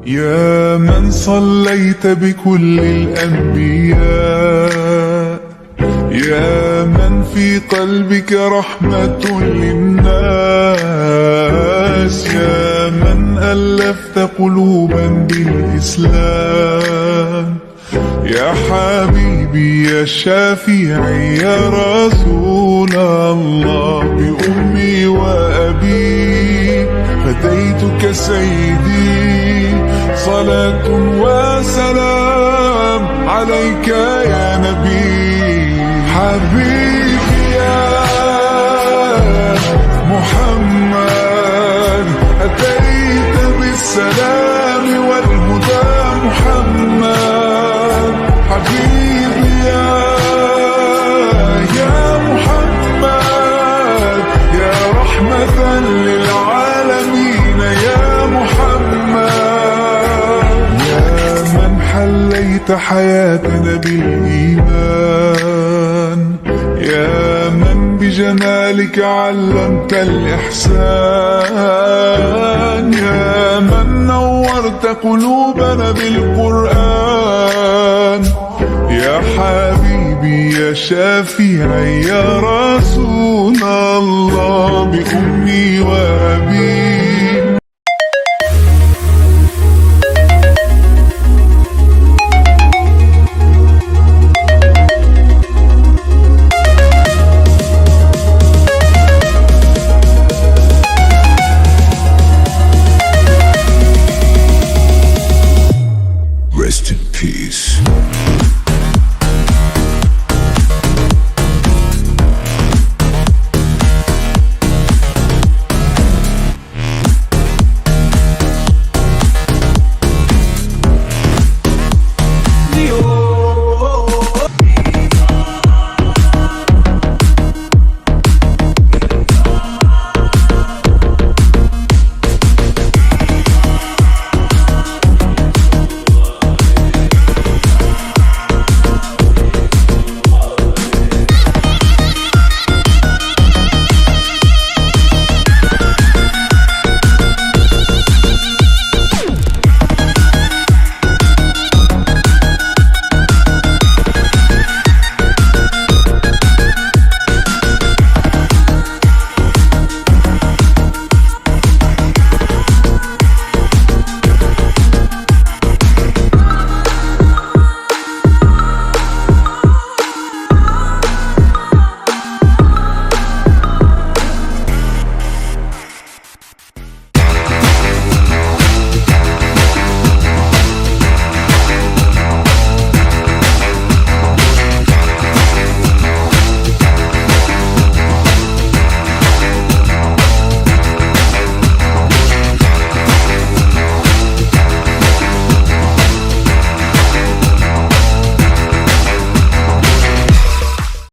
يا من صليت بكل الأنبياء، يا من في قلبك رحمة للناس، يا من ألفت قلوبا بالإسلام، يا حبيبي يا شافعي يا رسول الله، بأمي وأبي فديتك سيدي، صلاة وسلام عليك يا نبي. حبيبي يا محمد أتيت بالسلام والهدى محمد، حبيبي يا محمد يا رحمة للعالمين يا محمد، يا من حليت حياتنا بالإيمان، يا من بجمالك علمت الإحسان، يا من نورت قلوبنا بالقرآن، يا حبيبي يا شافعي يا رسول الله، بأمي وأبي